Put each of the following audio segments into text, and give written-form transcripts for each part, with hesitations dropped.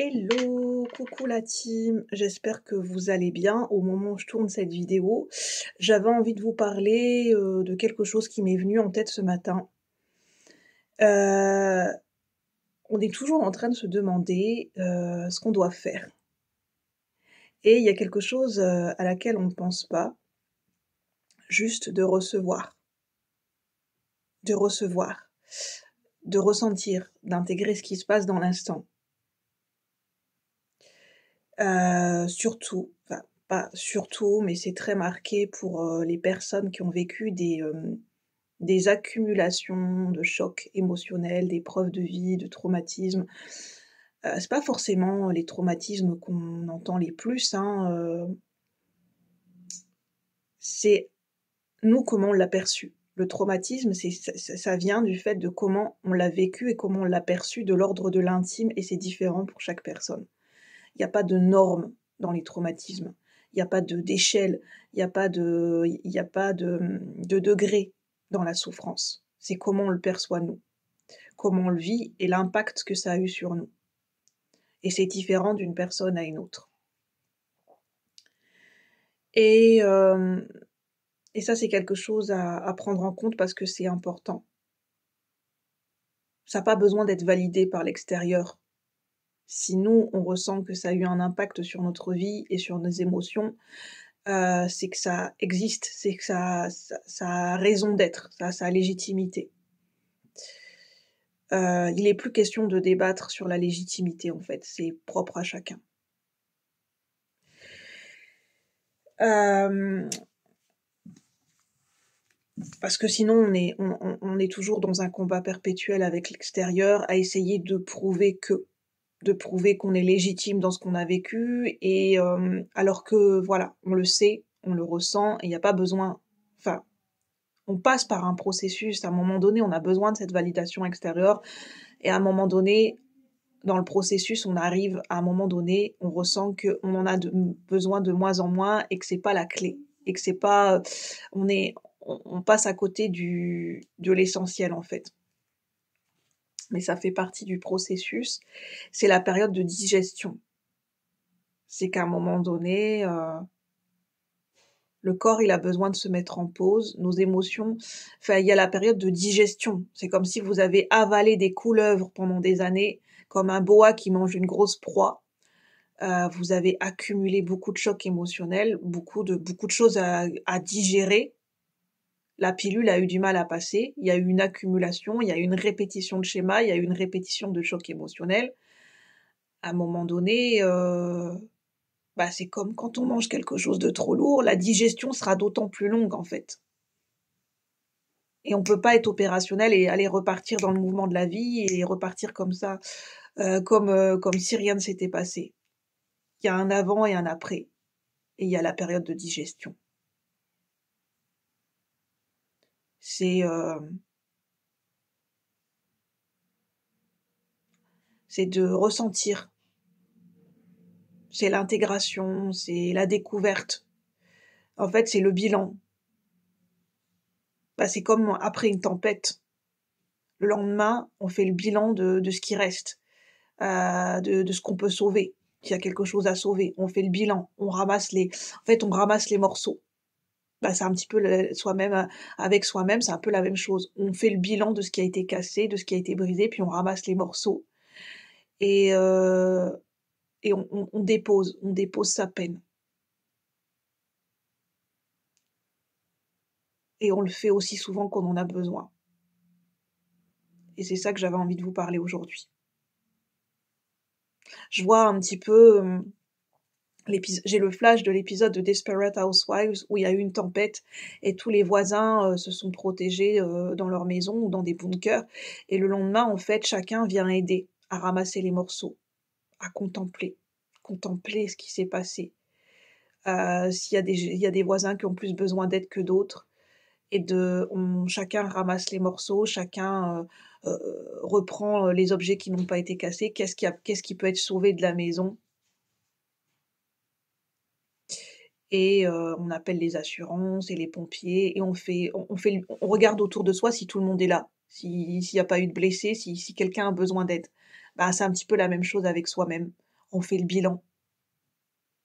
Hello, coucou la team, j'espère que vous allez bien au moment où je tourne cette vidéo. J'avais envie de vous parler de quelque chose qui m'est venu en tête ce matin. Euh, on est toujours en train de se demander ce qu'on doit faire. Et il y a quelque chose à laquelle on ne pense pas, juste de recevoir, de recevoir, de ressentir, d'intégrer ce qui se passe dans l'instant. Surtout, enfin pas surtout, mais c'est très marqué pour les personnes qui ont vécu des accumulations de chocs émotionnels, d'épreuves de vie, de traumatismes. C'est pas forcément les traumatismes qu'on entend les plus, hein, c'est nous comment on l'a perçu. Le traumatisme, ça vient du fait de comment on l'a vécu et comment on l'a perçu, de l'ordre de l'intime, et c'est différent pour chaque personne. Il n'y a pas de normes dans les traumatismes. Il n'y a pas d'échelle. Il n'y a pas de degré dans la souffrance. C'est comment on le perçoit nous, comment on le vit et l'impact que ça a eu sur nous. Et c'est différent d'une personne à une autre. Et ça, c'est quelque chose à prendre en compte parce que c'est important. Ça n'a pas besoin d'être validé par l'extérieur. Si nous, on ressent que ça a eu un impact sur notre vie et sur nos émotions, c'est que ça existe, c'est que ça a raison d'être, ça a sa légitimité. Il n'est plus question de débattre sur la légitimité, en fait, c'est propre à chacun. Parce que sinon, on est toujours dans un combat perpétuel avec l'extérieur, à essayer de prouver qu'on est légitime dans ce qu'on a vécu, et alors que, voilà, on le sait, on le ressent, et il n'y a pas besoin... Enfin, on passe par un processus, à un moment donné, on a besoin de cette validation extérieure, et à un moment donné, dans le processus, on arrive à un moment donné, on ressent qu'on en a besoin de moins en moins, et que c'est pas la clé, et que c'est pas... On passe à côté de l'essentiel, en fait. Mais ça fait partie du processus, c'est la période de digestion. C'est qu'à un moment donné... le corps, il a besoin de se mettre en pause, nos émotions... Enfin, il y a la période de digestion. C'est comme si vous avez avalé des couleuvres pendant des années, comme un boa qui mange une grosse proie. Vous avez accumulé beaucoup de chocs émotionnels, beaucoup de choses à digérer. La pilule a eu du mal à passer. Il y a eu une accumulation, il y a eu une répétition de schémas, il y a eu une répétition de chocs émotionnels. À un moment donné... c'est comme quand on mange quelque chose de trop lourd, la digestion sera d'autant plus longue, en fait. Et on peut pas être opérationnel et aller repartir dans le mouvement de la vie et repartir comme ça, comme si rien ne s'était passé. Il y a un avant et un après. Et il y a la période de digestion. C'est de ressentir. C'est l'intégration, c'est la découverte. En fait, c'est le bilan. C'est comme après une tempête. Le lendemain, on fait le bilan de ce qui reste, de ce qu'on peut sauver. S'il y a quelque chose à sauver, on fait le bilan, on ramasse les morceaux. C'est un petit peu soi-même, avec soi-même, c'est un peu la même chose. On fait le bilan de ce qui a été cassé, de ce qui a été brisé, puis on ramasse les morceaux. Et on dépose sa peine. Et on le fait aussi souvent qu'on en a besoin. Et c'est ça que j'avais envie de vous parler aujourd'hui. Je vois un petit peu... j'ai le flash de l'épisode de Desperate Housewives où il y a eu une tempête et tous les voisins se sont protégés dans leur maison ou dans des bunkers. Et le lendemain, en fait, chacun vient aider à ramasser les morceaux, à contempler ce qui s'est passé. Il y a des voisins qui ont plus besoin d'aide que d'autres, et chacun ramasse les morceaux, chacun reprend les objets qui n'ont pas été cassés, qu'est-ce qui peut être sauvé de la maison. Et on appelle les assurances et les pompiers, et on regarde autour de soi si tout le monde est là, s'il n'y a pas eu de blessés, si quelqu'un a besoin d'aide. C'est un petit peu la même chose avec soi-même. On fait le bilan.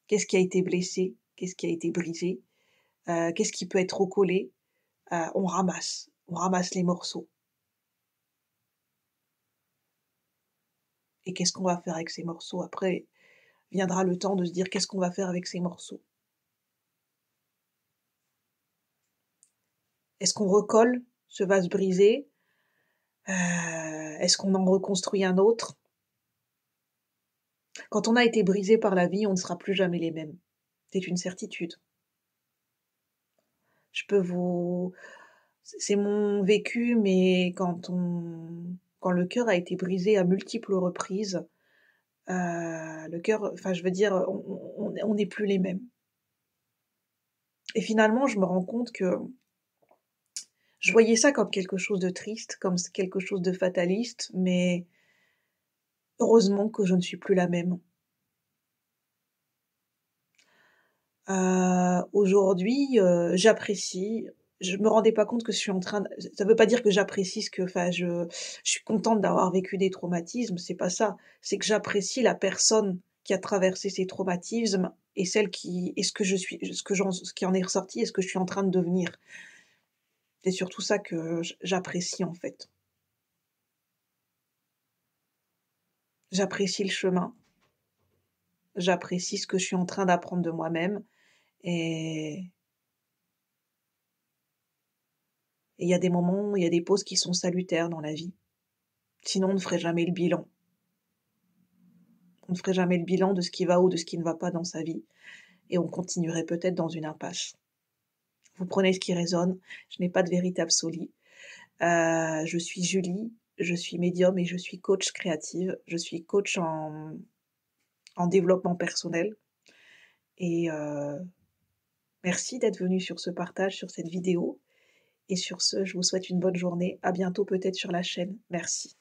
Qu'est-ce qui a été blessé? Qu'est-ce qui a été brisé? Qu'est-ce qui peut être recollé? On ramasse. On ramasse les morceaux. Et qu'est-ce qu'on va faire avec ces morceaux? Après, viendra le temps de se dire qu'est-ce qu'on va faire avec ces morceaux. Est-ce qu'on recolle ce vase brisé? Est-ce qu'on en reconstruit un autre? Quand on a été brisé par la vie, on ne sera plus jamais les mêmes. C'est une certitude. Je peux vous... C'est mon vécu, mais quand le cœur a été brisé à multiples reprises, le cœur, enfin je veux dire, on n'est plus les mêmes. Et finalement, je me rends compte que je voyais ça comme quelque chose de triste, comme quelque chose de fataliste, mais heureusement que je ne suis plus la même. Aujourd'hui, j'apprécie. Je me rendais pas compte que je suis en train de... Ça veut pas dire que j'apprécie enfin, je suis contente d'avoir vécu des traumatismes, c'est pas ça. C'est que j'apprécie la personne qui a traversé ces traumatismes et ce que je suis, ce qui en est ressorti et ce que je suis en train de devenir. C'est surtout ça que j'apprécie, en fait. J'apprécie le chemin, j'apprécie ce que je suis en train d'apprendre de moi-même et il y a des moments, il y a des pauses qui sont salutaires dans la vie. Sinon, on ne ferait jamais le bilan. On ne ferait jamais le bilan de ce qui va ou de ce qui ne va pas dans sa vie. Et on continuerait peut-être dans une impasse. Vous prenez ce qui résonne. Je n'ai pas de vérité absolue. Je suis Julie, je suis médium et je suis coach créative. Je suis coach en développement personnel. Et merci d'être venu sur ce partage, sur cette vidéo. Et sur ce, je vous souhaite une bonne journée. À bientôt peut-être sur la chaîne. Merci.